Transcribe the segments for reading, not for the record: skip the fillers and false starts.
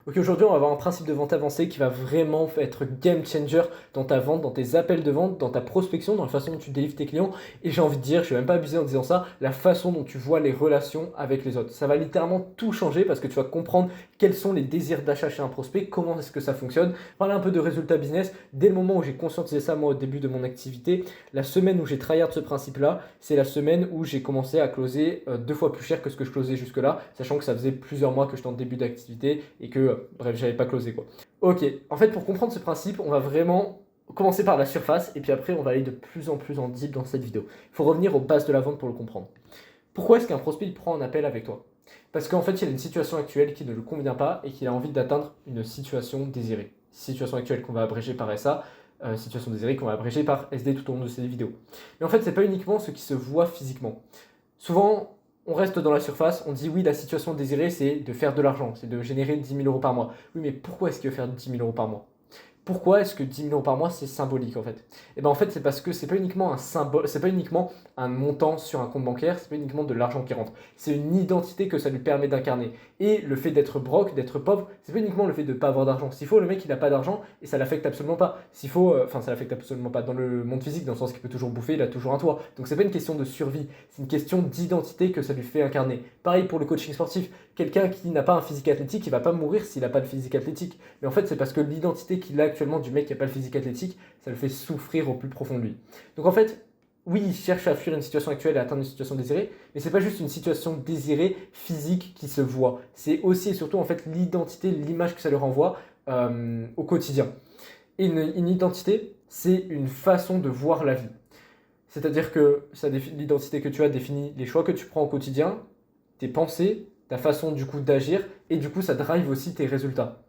Ok, aujourd'hui, on va avoir un principe de vente avancé qui va vraiment être game changer dans ta vente, dans tes appels de vente, dans ta prospection, dans la façon dont tu délivres tes clients. Et j'ai envie de dire, je ne vais même pas abuser en disant ça, la façon dont tu vois les relations avec les autres. Ça va littéralement tout changer parce que tu vas comprendre quels sont les désirs d'achat chez un prospect, comment est-ce que ça fonctionne. Parler un peu de résultats business. Dès le moment où j'ai conscientisé ça, moi, au début de mon activité, la semaine où j'ai tryhard ce principe-là, c'est la semaine où j'ai commencé à closer 2 fois plus cher que ce que je closais jusque-là, sachant que ça faisait plusieurs mois que j'étais en début d'activité et que bref, j'avais pas closé quoi. Ok, en fait, pour comprendre ce principe, on va vraiment commencer par la surface et puis après, on va aller de plus en plus en deep dans cette vidéo. Il faut revenir aux bases de la vente pour le comprendre. Pourquoi est-ce qu'un prospect il prend un appel avec toi? Parce qu'en fait, il a une situation actuelle qui ne le convient pas et qu'il a envie d'atteindre une situation désirée. Situation actuelle qu'on va abréger par SA, situation désirée qu'on va abréger par SD tout au long de ces vidéos. Mais en fait, c'est pas uniquement ce qui se voit physiquement. Souvent, on reste dans la surface, on dit oui, la situation désirée, c'est de faire de l'argent, c'est de générer 10 000 euros par mois. Oui, mais pourquoi est-ce qu'il veut faire 10 000 euros par mois? Pourquoi est-ce que 10 000 euros par mois, c'est symbolique en fait? Et bien en fait, c'est parce que c'est pas uniquement un symbole, c'est pas uniquement un montant sur un compte bancaire, c'est pas uniquement de l'argent qui rentre. C'est une identité que ça lui permet d'incarner. Et le fait d'être broke, d'être pauvre, c'est pas uniquement le fait de ne pas avoir d'argent. S'il faut, le mec il a pas d'argent et ça l'affecte absolument pas. S'il faut, enfin ça l'affecte absolument pas dans le monde physique, dans le sens qu'il peut toujours bouffer, il a toujours un toit. Donc c'est pas une question de survie, c'est une question d'identité que ça lui fait incarner. Pareil pour le coaching sportif. Quelqu'un qui n'a pas un physique athlétique, il va pas mourir s'il n'a pas de physique athlétique. Mais en fait, c'est parce que l'identité qu'il a actuellement du mec qui n'a pas le physique athlétique, ça le fait souffrir au plus profond de lui. Donc en fait, oui, il cherche à fuir une situation actuelle et à atteindre une situation désirée, mais c'est pas juste une situation désirée physique qui se voit. C'est aussi et surtout en fait l'identité, l'image que ça lui renvoie au quotidien. Et une identité, c'est une façon de voir la vie. C'est-à-dire que l'identité que tu as définit les choix que tu prends au quotidien, tes pensées, ta façon du coup d'agir, et du coup ça drive aussi tes résultats.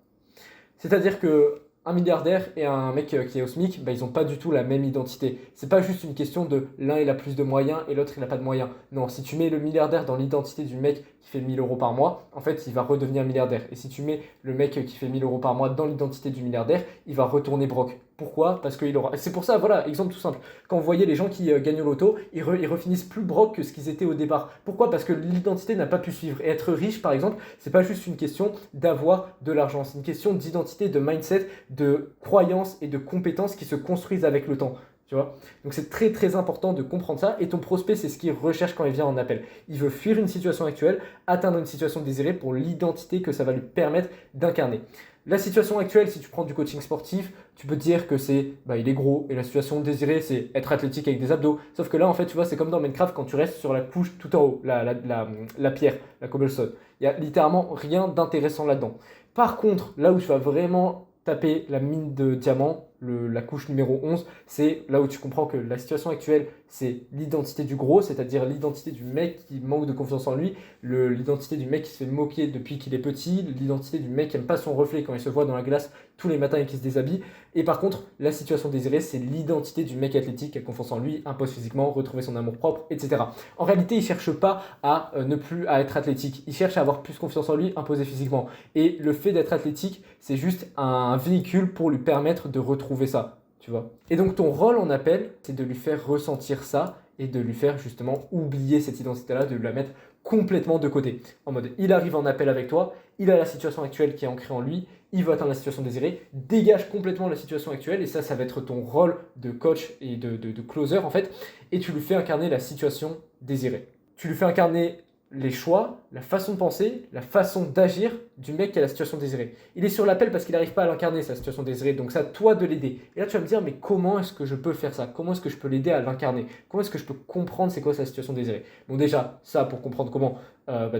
C'est-à-dire que un milliardaire et un mec qui est au SMIC, bah, ils n'ont pas du tout la même identité. C'est pas juste une question de l'un il a plus de moyens et l'autre il n'a pas de moyens. Non, si tu mets le milliardaire dans l'identité du mec qui fait 1000 euros par mois, en fait il va redevenir milliardaire. Et si tu mets le mec qui fait 1000 euros par mois dans l'identité du milliardaire, il va retourner broke. Pourquoi? Parce qu'il aura. C'est pour ça, voilà, exemple tout simple. Quand vous voyez les gens qui gagnent au loto, ils refinissent plus broke que ce qu'ils étaient au départ. Pourquoi? Parce que l'identité n'a pas pu suivre. Et être riche, par exemple, c'est pas juste une question d'avoir de l'argent, c'est une question d'identité, de mindset, de croyances et de compétences qui se construisent avec le temps. Tu vois. Donc c'est très très important de comprendre ça. Et ton prospect, c'est ce qu'il recherche quand il vient en appel. Il veut fuir une situation actuelle, atteindre une situation désirée pour l'identité que ça va lui permettre d'incarner. La situation actuelle, si tu prends du coaching sportif, tu peux te dire que c'est, il est gros, et la situation désirée, c'est être athlétique avec des abdos. Sauf que là, en fait, tu vois, c'est comme dans Minecraft quand tu restes sur la couche tout en haut, la pierre, la cobblestone. Il n'y a littéralement rien d'intéressant là-dedans. Par contre, là où tu vas vraiment taper la mine de diamant, la couche numéro 11, c'est là où tu comprends que la situation actuelle, c'est l'identité du gros, c'est-à-dire l'identité du mec qui manque de confiance en lui, l'identité du mec qui se fait moquer depuis qu'il est petit, l'identité du mec qui n'aime pas son reflet quand il se voit dans la glace tous les matins et qui se déshabille. Et par contre, la situation désirée, c'est l'identité du mec athlétique qui a confiance en lui, impose physiquement, retrouver son amour propre, etc. En réalité, il ne cherche pas à ne plus à être athlétique, il cherche à avoir plus confiance en lui, imposé physiquement. Et le fait d'être athlétique, c'est juste un véhicule pour lui permettre de retrouver ça, tu vois. Et donc ton rôle en appel, c'est de lui faire ressentir ça et de lui faire justement oublier cette identité-là, de la mettre complètement de côté. En mode, il arrive en appel avec toi, il a la situation actuelle qui est ancrée en lui, il veut atteindre la situation désirée, dégage complètement la situation actuelle, et ça va être ton rôle de coach et de closer en fait, et tu lui fais incarner la situation désirée. Tu lui fais incarner les choix, la façon de penser, la façon d'agir du mec qui a la situation désirée. Il est sur l'appel parce qu'il n'arrive pas à l'incarner, sa situation désirée, donc c'est à toi de l'aider. Et là tu vas me dire, mais comment est-ce que je peux faire ça? Comment est-ce que je peux l'aider à l'incarner? Comment est-ce que je peux comprendre c'est quoi sa situation désirée? Bon déjà, ça pour comprendre comment,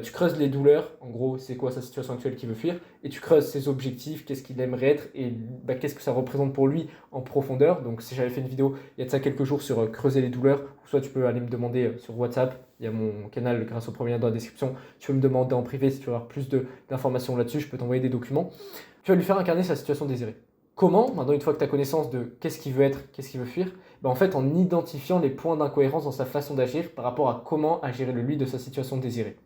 tu creuses les douleurs, en gros c'est quoi sa situation actuelle qu'il veut fuir, et tu creuses ses objectifs, qu'est-ce qu'il aimerait être, et qu'est-ce que ça représente pour lui en profondeur. Donc si j'avais fait une vidéo il y a de ça quelques jours sur creuser les douleurs, soit tu peux aller me demander sur WhatsApp, il y a mon canal grâce au premier lien dans la description, tu peux me demander en privé si tu veux avoir plus d'informations là-dessus, je peux t'envoyer des documents. Tu vas lui faire incarner sa situation désirée. Comment? Maintenant, une fois que tu as connaissance de qu'est-ce qu'il veut être, qu'est-ce qu'il veut fuir, en fait, en identifiant les points d'incohérence dans sa façon d'agir par rapport à comment agir lui de sa situation désirée.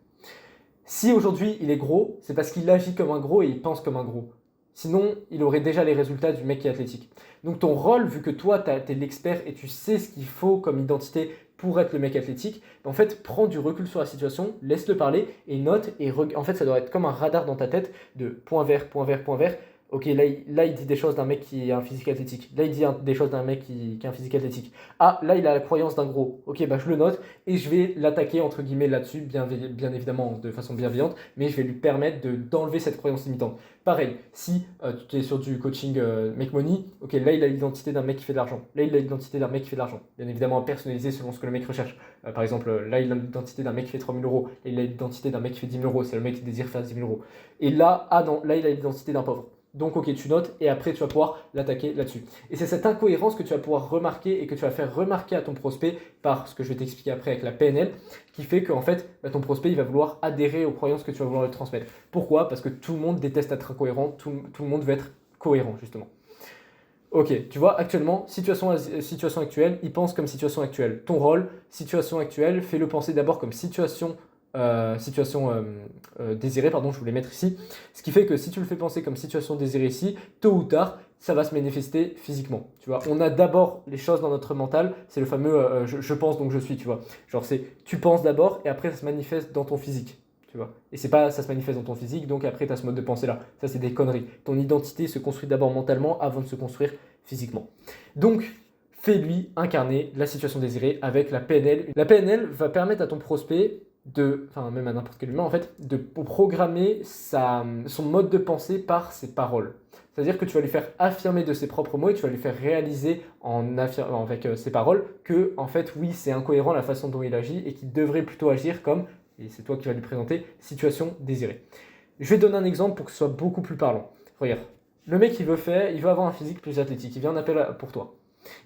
Si aujourd'hui il est gros, c'est parce qu'il agit comme un gros et il pense comme un gros. Sinon, il aurait déjà les résultats du mec qui est athlétique. Donc ton rôle, vu que toi, tu es l'expert et tu sais ce qu'il faut comme identité pour être le mec athlétique, en fait, prends du recul sur la situation, laisse-le parler et note. Et en fait, ça doit être comme un radar dans ta tête de point vert, point vert, point vert. Ok, là, il dit des choses d'un mec qui a un physique athlétique. Là, il dit des choses d'un mec qui a un physique athlétique. Ah, là, il a la croyance d'un gros. Ok, bah je le note et je vais l'attaquer, entre guillemets, là-dessus, bien évidemment, de façon bienveillante, mais je vais lui permettre d'enlever cette croyance limitante. Pareil, si tu es sur du coaching Make Money, ok, là, il a l'identité d'un mec qui fait de l'argent. Là, il a l'identité d'un mec qui fait de l'argent. Bien évidemment, personnalisé selon ce que le mec recherche. Par exemple, là, il a l'identité d'un mec qui fait 3 000 euros. Là, il a l'identité d'un mec qui fait 10 000 euros. C'est le mec qui désire faire 10 000 euros. Et là, ah non, là, il a l'identité d'un pauvre. Donc ok, tu notes et après tu vas pouvoir l'attaquer là-dessus. Et c'est cette incohérence que tu vas pouvoir remarquer et que tu vas faire remarquer à ton prospect par ce que je vais t'expliquer après avec la PNL, qui fait qu'en fait, ton prospect il va vouloir adhérer aux croyances que tu vas vouloir lui transmettre. Pourquoi? Parce que tout le monde déteste être incohérent, tout le monde veut être cohérent justement. Ok, tu vois, actuellement, situation actuelle, il pense comme situation actuelle. Ton rôle, situation actuelle, fais-le penser d'abord comme situation désirée, pardon, je voulais mettre ici. Ce qui fait que si tu le fais penser comme situation désirée ici, tôt ou tard, ça va se manifester physiquement. Tu vois, on a d'abord les choses dans notre mental, c'est le fameux je pense donc je suis, tu vois. Genre c'est tu penses d'abord et après ça se manifeste dans ton physique. Tu vois. Et c'est pas ça se manifeste dans ton physique, donc après tu as ce mode de pensée là. Ça c'est des conneries. Ton identité se construit d'abord mentalement avant de se construire physiquement. Donc fais-lui incarner la situation désirée avec la PNL. La PNL va permettre à ton prospect enfin même à n'importe quel humain en fait, de programmer son mode de pensée par ses paroles. C'est-à-dire que tu vas lui faire affirmer de ses propres mots et tu vas lui faire réaliser avec ses paroles que en fait oui c'est incohérent la façon dont il agit et qu'il devrait plutôt agir comme, et c'est toi qui vas lui présenter, situation désirée. Je vais te donner un exemple pour que ce soit beaucoup plus parlant. Regarde, le mec il veut avoir un physique plus athlétique, il vient en appel pour toi.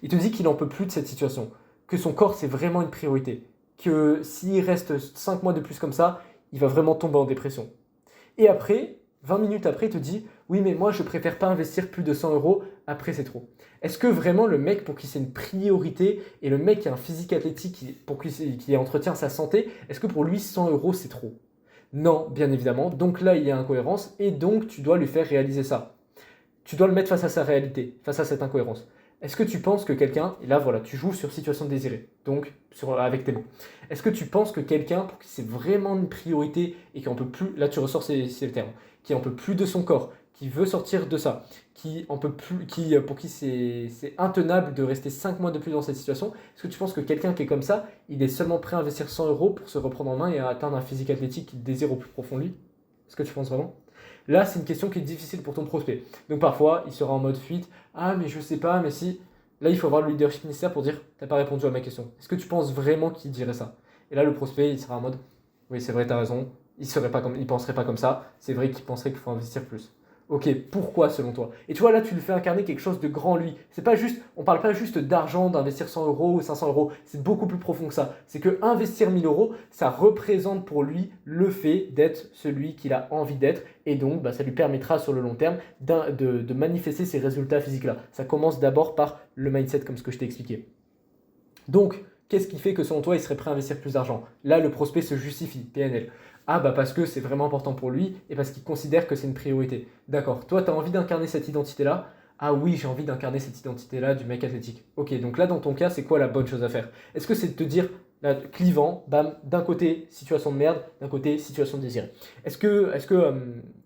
Il te dit qu'il n'en peut plus de cette situation, que son corps c'est vraiment une priorité, que s'il reste 5 mois de plus comme ça, il va vraiment tomber en dépression. Et après, 20 minutes après, il te dit « Oui, mais moi, je préfère pas investir plus de 100 euros, après c'est trop. » Est-ce que vraiment le mec, pour qui c'est une priorité, et le mec qui a un physique athlétique, pour qui entretient sa santé, est-ce que pour lui, 100 euros, c'est trop? Non, bien évidemment. Donc là, il y a incohérence, et donc tu dois lui faire réaliser ça. Tu dois le mettre face à sa réalité, face à cette incohérence. Est-ce que tu penses que quelqu'un, et là voilà, tu joues sur situation désirée, donc avec tes mots. Est-ce que tu penses que quelqu'un, pour qui c'est vraiment une priorité et qui en peut plus, là tu ressors ces termes, qui en peut plus de son corps, qui veut sortir de ça, qui en peut plus, pour qui c'est intenable de rester 5 mois de plus dans cette situation, est-ce que tu penses que quelqu'un qui est comme ça, il est seulement prêt à investir 100 euros pour se reprendre en main et à atteindre un physique athlétique qu'il désire au plus profond de lui? Est-ce que tu penses vraiment? Là, c'est une question qui est difficile pour ton prospect. Donc parfois, il sera en mode fuite. Ah, mais je sais pas, mais si. Là, il faut avoir le leadership nécessaire pour dire t'as pas répondu à ma question. Est-ce que tu penses vraiment qu'il dirait ça? Et là, le prospect, il sera en mode oui, c'est vrai, t'as raison. Il penserait pas comme ça. C'est vrai qu'il penserait qu'il faut investir plus. Ok, pourquoi selon toi? Et tu vois, là, tu lui fais incarner quelque chose de grand lui. C'est pas juste, on parle pas juste d'argent, d'investir 100 euros ou 500 euros. C'est beaucoup plus profond que ça. C'est que investir 1000 euros, ça représente pour lui le fait d'être celui qu'il a envie d'être. Et donc, ça lui permettra sur le long terme de manifester ces résultats physiques-là. Ça commence d'abord par le mindset, comme ce que je t'ai expliqué. Donc, qu'est-ce qui fait que selon toi, il serait prêt à investir plus d'argent? Là, le prospect se justifie, PNL. Ah parce que c'est vraiment important pour lui et parce qu'il considère que c'est une priorité. D'accord, toi tu as envie d'incarner cette identité-là? Ah oui, j'ai envie d'incarner cette identité-là du mec athlétique. Ok, donc là dans ton cas, c'est quoi la bonne chose à faire? Est-ce que c'est de te dire, là, clivant, bam, d'un côté situation de merde, d'un côté situation désirée?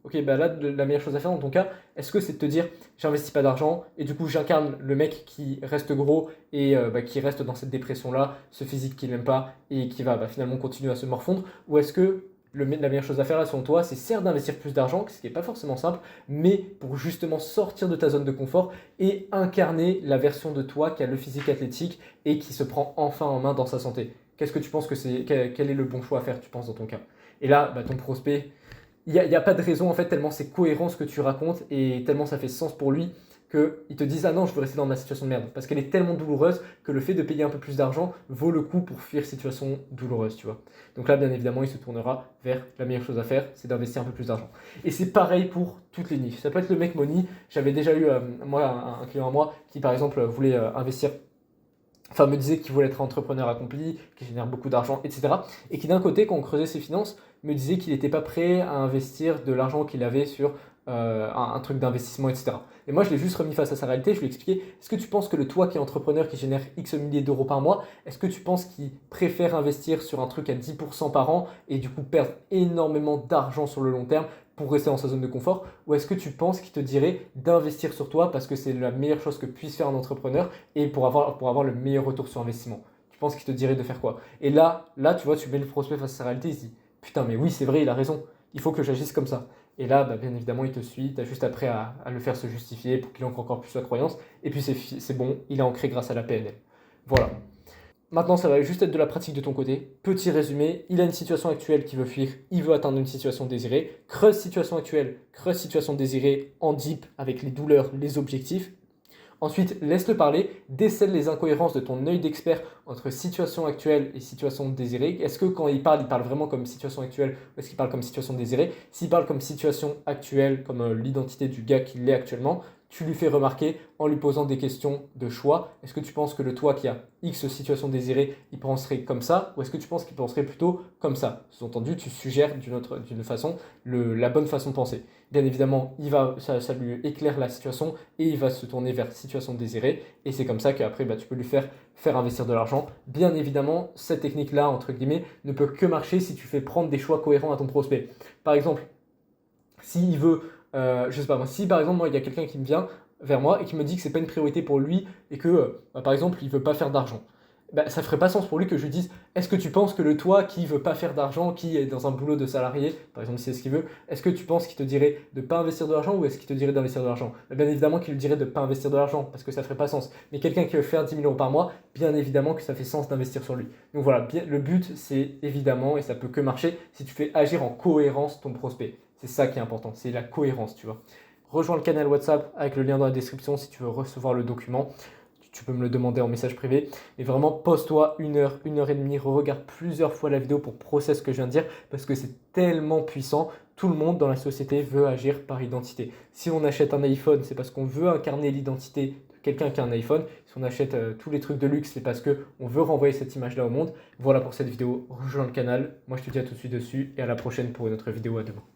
Ok, là la meilleure chose à faire dans ton cas, est-ce que c'est de te dire, j'investis pas d'argent et du coup j'incarne le mec qui reste gros et qui reste dans cette dépression-là, ce physique qu'il n'aime pas et qui va finalement continuer à se morfondre? Ou est-ce que la meilleure chose à faire là selon toi, c'est certes d'investir plus d'argent, ce qui n'est pas forcément simple, mais pour justement sortir de ta zone de confort et incarner la version de toi qui a le physique athlétique et qui se prend enfin en main dans sa santé? Qu'est-ce que tu penses que quel est le bon choix à faire, tu penses, dans ton cas? Et là, ton prospect, il n'y a pas de raison en fait, tellement c'est cohérent ce que tu racontes et tellement ça fait sens pour lui qu'ils te disent ah non, je veux rester dans ma situation de merde parce qu'elle est tellement douloureuse que le fait de payer un peu plus d'argent vaut le coup pour fuir situation douloureuse, tu vois. Donc là, bien évidemment, il se tournera vers la meilleure chose à faire, c'est d'investir un peu plus d'argent. Et c'est pareil pour toutes les niches. Ça peut être le Make Money. J'avais déjà eu moi un client à moi qui par exemple voulait investir. Enfin, me disait qu'il voulait être entrepreneur accompli, qui génère beaucoup d'argent, etc. Et qui d'un côté, quand on creusait ses finances, me disait qu'il n'était pas prêt à investir de l'argent qu'il avait sur un truc d'investissement, etc. Et moi, je l'ai juste remis face à sa réalité, je lui ai expliqué, est-ce que tu penses que le toi qui est entrepreneur, qui génère X milliers d'euros par mois, est-ce que tu penses qu'il préfère investir sur un truc à 10% par an et du coup perdre énormément d'argent sur le long terme pour rester dans sa zone de confort, ou est-ce que tu penses qu'il te dirait d'investir sur toi parce que c'est la meilleure chose que puisse faire un entrepreneur et pour avoir le meilleur retour sur investissement? Tu penses qu'il te dirait de faire quoi? Et là, tu vois, tu mets le prospect face à sa réalité, il se dit, putain, mais oui, c'est vrai, il a raison, il faut que j'agisse comme ça. Et là, bah, bien évidemment, il te suit, tu as juste après à le faire se justifier pour qu'il ancre encore plus sa croyance, et puis c'est bon, il est ancré grâce à la PNL. Voilà. Maintenant, ça va juste être de la pratique de ton côté. Petit résumé, il a une situation actuelle qu'il veut fuir, il veut atteindre une situation désirée. Creuse situation actuelle, creuse situation désirée en deep avec les douleurs, les objectifs. Ensuite, laisse-le parler, décèle les incohérences de ton œil d'expert entre situation actuelle et situation désirée. Est-ce que quand il parle vraiment comme situation actuelle ou est-ce qu'il parle comme situation désirée? S'il parle comme situation actuelle, comme l'identité du gars qu'il est actuellement, tu lui fais remarquer en lui posant des questions de choix. Est-ce que tu penses que le toi qui a X situation désirée, il penserait comme ça ou est-ce que tu penses qu'il penserait plutôt comme ça? Sous-entendu, tu suggères d'une façon la bonne façon de penser. Bien évidemment, ça lui éclaire la situation et il va se tourner vers situation désirée. Et c'est comme ça qu'après, bah, tu peux lui faire investir de l'argent. Bien évidemment, cette technique-là, entre guillemets, ne peut que marcher si tu fais prendre des choix cohérents à ton prospect. Par exemple, s'il veut, je sais pas moi, si par exemple, moi, il y a quelqu'un qui me vient vers moi et qui me dit que c'est pas une priorité pour lui et que, bah, par exemple, il veut pas faire d'argent. Bah, ça ferait pas sens pour lui que je lui dise est-ce que tu penses que le toi qui veut pas faire d'argent, qui est dans un boulot de salarié, par exemple si c'est ce qu'il veut, est-ce que tu penses qu'il te dirait de pas investir de l'argent ou est-ce qu'il te dirait d'investir de l'argent? Bah, bien évidemment qu'il lui dirait de pas investir de l'argent parce que ça ferait pas sens. Mais quelqu'un qui veut faire 10 000 euros par mois, bien évidemment que ça fait sens d'investir sur lui. Donc voilà, le but c'est évidemment, et ça peut que marcher, si tu fais agir en cohérence ton prospect. C'est ça qui est important, c'est la cohérence, tu vois. Rejoins le canal WhatsApp avec le lien dans la description si tu veux recevoir le document. Tu peux me le demander en message privé. Mais vraiment, pose-toi 1 heure, 1 heure et demie, regarde plusieurs fois la vidéo pour processer ce que je viens de dire parce que c'est tellement puissant. Tout le monde dans la société veut agir par identité. Si on achète un iPhone, c'est parce qu'on veut incarner l'identité de quelqu'un qui a un iPhone. Si on achète tous les trucs de luxe, c'est parce qu'on veut renvoyer cette image-là au monde. Voilà pour cette vidéo. Rejoins le canal. Moi, je te dis à tout de suite dessus et à la prochaine pour une autre vidéo. À demain.